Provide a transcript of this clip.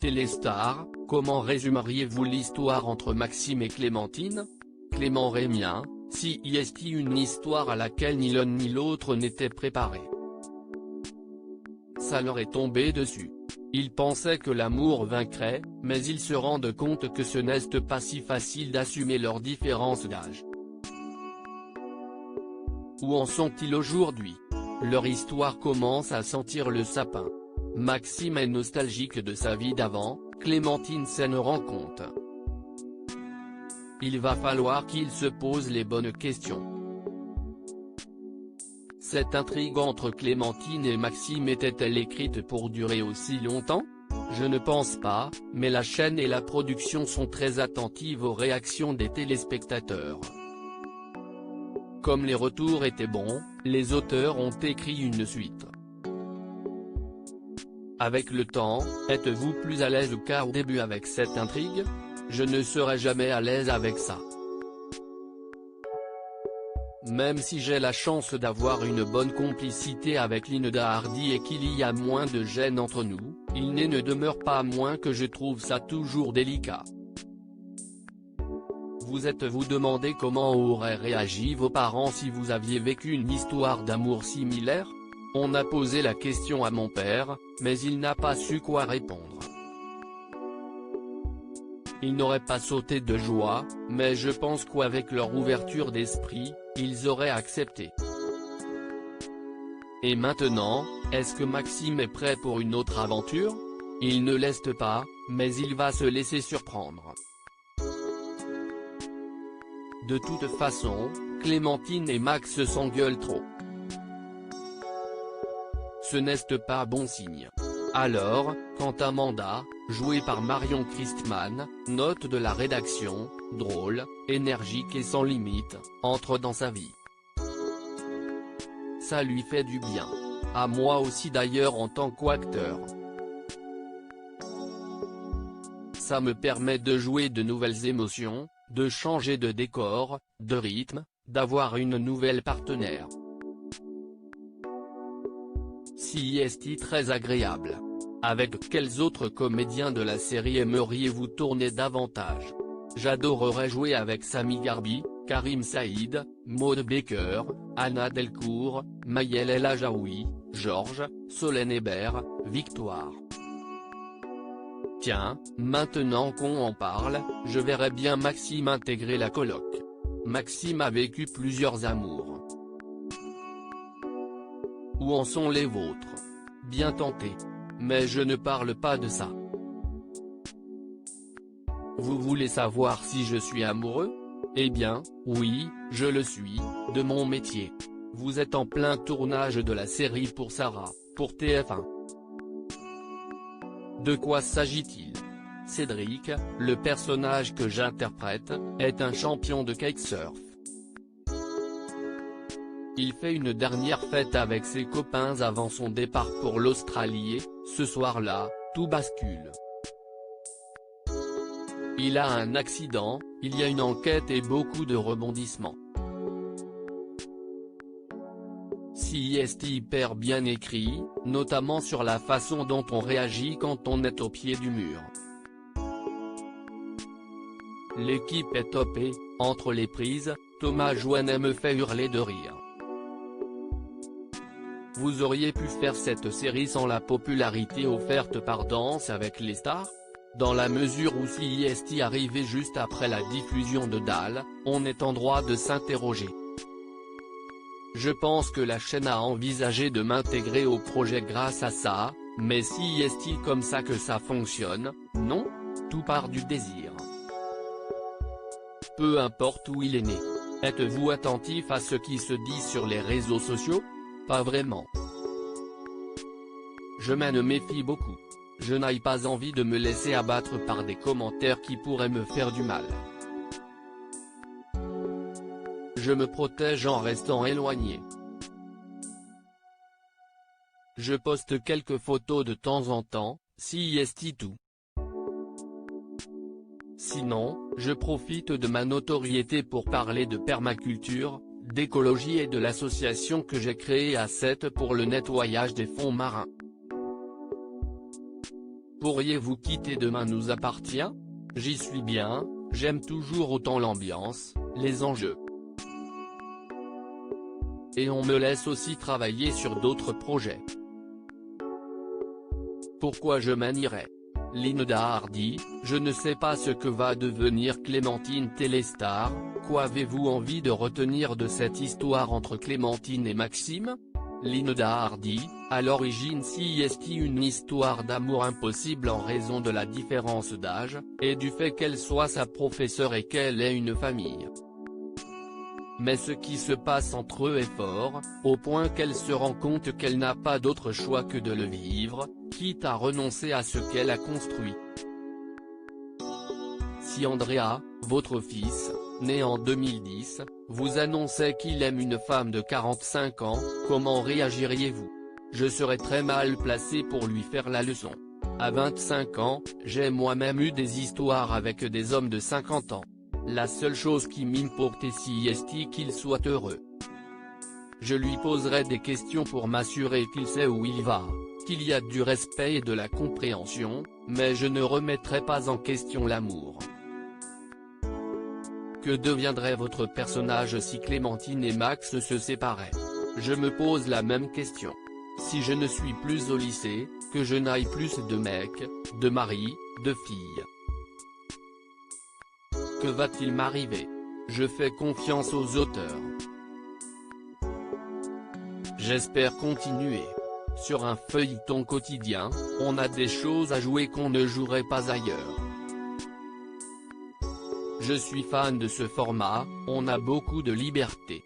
Téléstar, comment résumeriez-vous l'histoire entre Maxime et Clémentine? Clément Rémien, CIST, une histoire à laquelle ni l'un ni l'autre n'était préparé. Ça leur est tombé dessus. Ils pensaient que l'amour vaincrait, mais ils se rendent compte que ce n'est pas si facile d'assumer leurs différences d'âge. Où en sont-ils aujourd'hui? Leur histoire commence à sentir le sapin. Maxime est nostalgique de sa vie d'avant, Clémentine s'en rend compte. Il va falloir qu'il se pose les bonnes questions. Cette intrigue entre Clémentine et Maxime était-elle écrite pour durer aussi longtemps? Je ne pense pas, mais la chaîne et la production sont très attentives aux réactions des téléspectateurs. Comme les retours étaient bons, les auteurs ont écrit une suite. Avec le temps, êtes-vous plus à l'aise qu'au début avec cette intrigue? Je ne serai jamais à l'aise avec ça. Même si j'ai la chance d'avoir une bonne complicité avec Linda Hardy et qu'il y a moins de gêne entre nous, il ne demeure pas moins que je trouve ça toujours délicat. Vous êtes-vous demandé comment auraient réagi vos parents si vous aviez vécu une histoire d'amour similaire? On a posé la question à mon père, mais il n'a pas su quoi répondre. Ils n'auraient pas sauté de joie, mais je pense qu'avec leur ouverture d'esprit, ils auraient accepté. Et maintenant, est-ce que Maxime est prêt pour une autre aventure? Il ne laisse pas, mais il va se laisser surprendre. De toute façon, Clémentine et Max s'engueulent trop. Ce n'est pas bon signe. Alors, quand Amanda, jouée par Marion Christman, note de la rédaction, drôle, énergique et sans limite, entre dans sa vie. Ça lui fait du bien. À moi aussi d'ailleurs en tant qu'acteur. Ça me permet de jouer de nouvelles émotions, de changer de décor, de rythme, d'avoir une nouvelle partenaire. CIST très agréable. Avec quels autres comédiens de la série aimeriez-vous tourner davantage? J'adorerais jouer avec Sami Garbi, Karim Saïd, Maud Baker, Anna Delcourt, Maëlle El Ajaoui, Georges, Solène Hébert, Victoire. Tiens, maintenant qu'on en parle, je verrais bien Maxime intégrer la coloc. Maxime a vécu plusieurs amours. Où en sont les vôtres? Bien tenté. Mais je ne parle pas de ça. Vous voulez savoir si je suis amoureux? Eh bien, oui, je le suis, de mon métier. Vous êtes en plein tournage de la série pour Sarah, pour TF1. De quoi s'agit-il? Cédric, le personnage que j'interprète, est un champion de kitesurf. Il fait une dernière fête avec ses copains avant son départ pour l'Australie et, ce soir-là, tout bascule. Il a un accident, il y a une enquête et beaucoup de rebondissements. CIST hyper bien écrit, notamment sur la façon dont on réagit quand on est au pied du mur. L'équipe est top et, entre les prises, Thomas Jouannet me fait hurler de rire. Vous auriez pu faire cette série sans la popularité offerte par Danse avec les stars? Dans la mesure où CIST arrivait juste après la diffusion de Dalle, on est en droit de s'interroger. Je pense que la chaîne a envisagé de m'intégrer au projet grâce à ça, mais CIST comme ça que ça fonctionne, non? Tout part du désir. Peu importe où il est né. Êtes-vous attentif à ce qui se dit sur les réseaux sociaux? Pas vraiment. Je m'en méfie beaucoup. Je n'ai pas envie de me laisser abattre par des commentaires qui pourraient me faire du mal. Je me protège en restant éloigné. Je poste quelques photos de temps en temps, CIST tout. Sinon, je profite de ma notoriété pour parler de permaculture, d'écologie et de l'association que j'ai créée à Sète pour le nettoyage des fonds marins. Pourriez-vous quitter Demain nous appartient? J'y suis bien, j'aime toujours autant l'ambiance, les enjeux. Et on me laisse aussi travailler sur d'autres projets. Pourquoi je m'en irais? Linda Hardy, je ne sais pas ce que va devenir Clémentine Téléstar. Quoi avez-vous envie de retenir de cette histoire entre Clémentine et Maxime? Linda Hardy, à l'origine CIST une histoire d'amour impossible en raison de la différence d'âge, et du fait qu'elle soit sa professeure et qu'elle ait une famille. Mais ce qui se passe entre eux est fort, au point qu'elle se rend compte qu'elle n'a pas d'autre choix que de le vivre, quitte à renoncer à ce qu'elle a construit. Si Andrea, votre fils, né en 2010, vous annonçait qu'il aime une femme de 45 ans, comment réagiriez-vous? Je serais très mal placé pour lui faire la leçon. À 25 ans, j'ai moi-même eu des histoires avec des hommes de 50 ans. La seule chose qui m'importe est qu'il soit heureux. Je lui poserai des questions pour m'assurer qu'il sait où il va, qu'il y a du respect et de la compréhension, mais je ne remettrai pas en question l'amour. Que deviendrait votre personnage si Clémentine et Max se séparaient? Je me pose la même question. Si je ne suis plus au lycée, que je n'aille plus de mecs, de maris, de filles. Que va-t-il m'arriver? Je fais confiance aux auteurs. J'espère continuer. Sur un feuilleton quotidien, on a des choses à jouer qu'on ne jouerait pas ailleurs. Je suis fan de ce format, on a beaucoup de liberté.